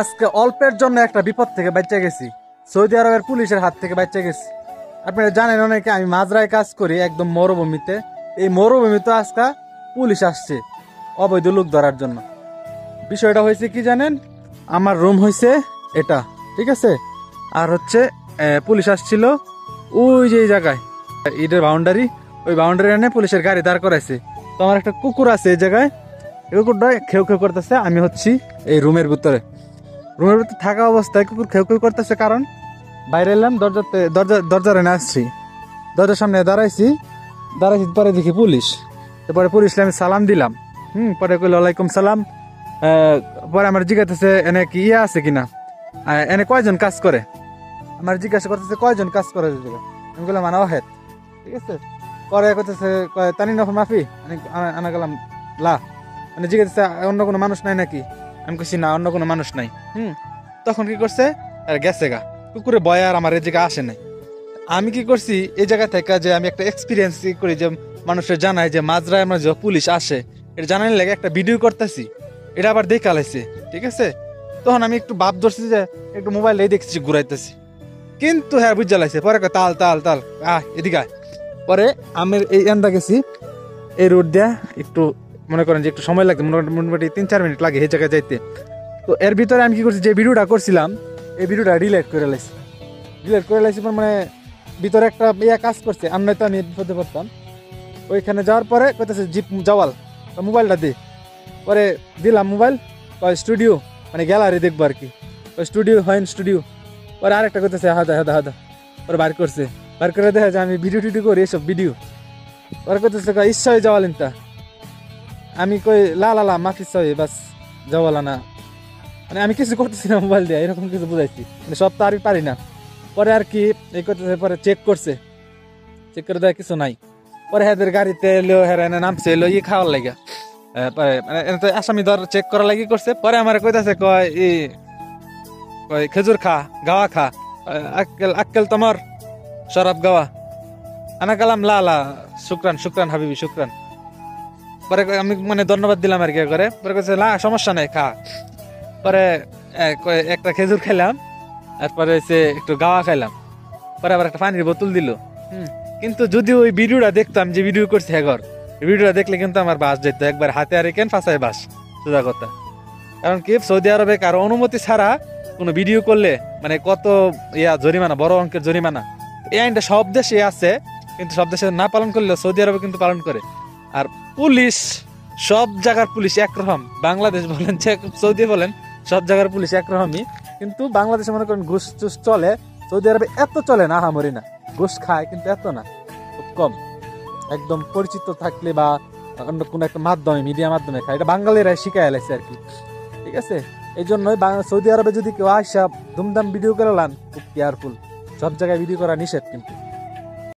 আজকে অল্পের জন্য একটা বিপদ থেকে বাঁচা গেছি। সৌদি আরবের পুলিশের হাত থেকে বাঁচা গেছি। আপনারা জানেন অনেকে আমি মাজরায় কাজ করি, একদম মরুভূমিতে। এই মরুভূমিতে আজকে পুলিশ আসছে অবৈধ লোক ধরার জন্য। বিষয়টা হয়েছে কি জানেন, আমার রুম হয়েছে এটা, ঠিক আছে, আর হচ্ছে পুলিশ আসছিল ওই যে জায়গায় ইটের বাউন্ডারি, ওই বাউন্ডারি এনে পুলিশের গাড়ি দাঁড় করাইছে। তো আমার একটা কুকুর আছে এই জায়গায়, কুকুরটা খেউ খেউ করতেছে। আমি হচ্ছি এই রুমের ভিতরে থাকা অবস্থায় কুকুর খেউ খেউ করতেছে, কারণ বাইরে এলাম দরজার এনে আসছি, দরজার সামনে দাঁড়াইছি পরে দেখি পুলিশ। তারপরে পুলিশকে আমি সালাম দিলাম, পরে কইল ওয়ালাইকুম সালাম। পরে আমার জিজ্ঞাসা এনে কি ইয়ে আছে কিনা, এনে কয়জন কাজ করে, আমার জিজ্ঞাসা করতেছে কয়জন কাজ করে। আমি বললাম আনা ওয়াহেদ, ঠিক আছে। পরে করতেছে তানি নফর মাফি, আনা গেলাম লা, মানে জিজ্ঞাসা অন্য কোনো মানুষ নাই নাকি। আমি কইছি না, অন্য কোনো মানুষ নাই। তখন কি করছে, গেছে গা কুকুরে ভয়, আর আমার এই জায়গায় আসে নাই। আমি কি করছি এই জায়গা থেকে, যে আমি একটা এক্সপিরিয়েন্স করি, যে মানুষের জানাই যে মাজরায় আমরা যে পুলিশ আসে, এটা জানার লাগে একটা ভিডিও করতেছি, এটা আবার দেখে আলাইছে, ঠিক আছে। তখন আমি একটু ভাব ধরছি যে একটু মোবাইল দেখছি ঘুরাইতেছি, কিন্তু হ্যাঁ বুঝা লাগছে। পরে তাল তাল তাল এদিকে। পরে আমি এই এন্দা গেছি, এই রোড দিয়া একটু মনে করেন যে একটু সময় লাগছে, মোটামুটি 3-4 মিনিট লাগে এই জায়গায় যাইতে। তো এর ভিতরে আমি কি করছি, যে ভিডিওটা করছিলাম এই ভিডিওটা ডিলিট করে লাইছি। মানে ভিতরে একটা ইয়া কাজ করছে, আর নয়তো আমি বিপদে পড়তাম। ওইখানে যাওয়ার পরে কইতেছে জিপ যাওয়াল, মোবাইলটা দে। পরে দিলাম মোবাইল, স্টুডিও মানে গ্যালারি দেখবো আর কি, স্টুডিও হয় স্টুডিও। পরে আরেকটা করতেছে হাদা। পরে বার করে দেখা যায় আমি ভিডিও টিডিও করি, এসব ভিডিও। পরে করতেছে ইচ্ছাই যাওয়াল ইনতা। আমি কই লা মাফি সই বাস যাওয়ালা না, মানে আমি কিছু করতেছি না মোবাইল দিয়ে, এরকম কিছু বুঝাইছি, মানে সব তো আর পারি না। পরে আর কি এই করতেছে, পরে চেক করে দেয় কিছু নাই। পরে হ্যাঁ গাড়িতে এলো, হ্যাঁ নামছে, এলো ইয়ে খাওয়ার লাগে, মানে আসামি ধর চেক করার লাগে করছে। পরে আমার কইতাছে কয় খেজুর খা, গাওয়া খা, আক্কেল তোমার শরাব গাওয়া। আনা কালাম লা শুক্রান হাবিবি শুক্রান। পরে আমি মানে ধন্যবাদ দিলাম আর কি করে। পরে কইছে না সমস্যা নাই খা। পরে একটা খেজুর খাইলাম, তারপরে হচ্ছে একটু গাওয়া খাইলাম। পরে আবার একটা পানির বোতল দিল। কিন্তু যদি ওই ভিডিওটা দেখতাম, যে ভিডিও করছি হ্যাগর, ভিডিওটা দেখলে কিন্তু আমার বাস যেত একবার হাতে, আর কেন ফাঁসায় বাস, সোজা কথা। কারণ কি সৌদি আরবে কারো অনুমতি ছাড়া কোনো ভিডিও করলে মানে কত জরিমানা, বড় অঙ্কের জরিমানা। এই আইনটা সব দেশে আছে, কিন্তু সব দেশে না পালন করলে সৌদি আরবে কিন্তু পালন করে। আর পুলিশ, সব জায়গার পুলিশ একরকম, বাংলাদেশ বলেন সৌদি বলেন, সব জায়গার পুলিশ একরকমই। কিন্তু বাংলাদেশে মনে করেন ঘুষ টুস চলে, সৌদি আরবে এত চলে না, হামরি না, ঘুষ খায় কিন্তু এত না, খুব কম। একদম পরিচিত থাকলে বা অন্য কোনো একটা মাধ্যমে, মিডিয়া মাধ্যমে খায়, এটা বাঙালিরাই শিখাই আলাইছে আর কি, ঠিক আছে। এই জন্যই সৌদি আরবে যদি কেউ আসা ধুমধাম ভিডিও করে লান, খুব কেয়ারফুল, সব জায়গায় ভিডিও করা নিষেধ কিন্তু।